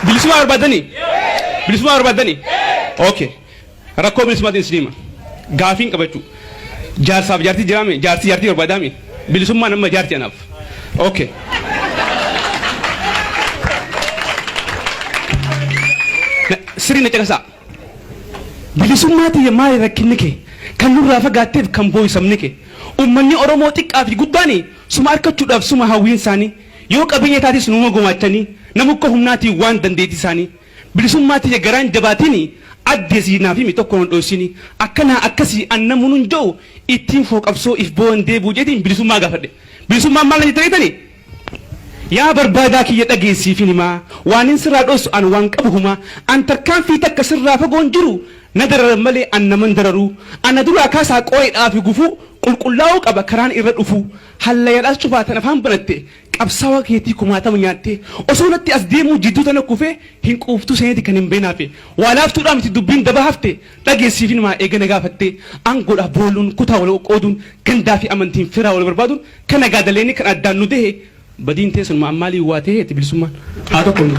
bilisummaa barbaadanii bilisummaa barbaadanii okay rakkoo bilisummaatiin sinima gaafiin qabachuu jaarsaaf jaartii jiraame jaartii jaartii barbaadame bilisummaa nama jaartii anaaf okay sirri na caqasaa bilisummaati maali rakkinni kee kan nurraa fagaatteef kan boo'isamni kee ummanni Oromoo xiqqaa fi guddaani suma argachuudhaaf suma hawwiin isaanii yoo qabeenya taatis numa gumaachanii namukka humnaatiin waan dandeetti isaanii bilisummaati garaan jabaatini addeesiinaa fi tokko hin dhoosini akkana akkasii annamuun hin jiru ittiin fooqabsoo if boon deebuu jedhin bilisummaa gaafadhe bilisummaan maal jedhanii yaa barbaadaa kiyya dhageessiifin himaa waan hin sirraa dhoosu an waan qabu huma an tarkaanfii takka sirraa fagoon jiru na dararan malee an naman dararu ana duraa kaasaa qooyidhaa fi gufuu qulqullaa'uu qaba karaan irra dhufu hallayadhaas cufaatan afaan banatte qabsaawaa keetii kumaatama nyaatte osoo natti as deemuu jidduu tana kufee hin quuftu seeneti kan hin beenaafe waa laaftuudhaa miti dubbiin daba hafte dhageessiifin himaa eegana gaafatte aangoodhaaf booluun kutaa wal qooduun gandaa fi amantiin firaa wal barbaaduun kan nagaadaleeni kan addaan nu dahe بدين تيسن مع مالي واتيه تبلسمان هذا كله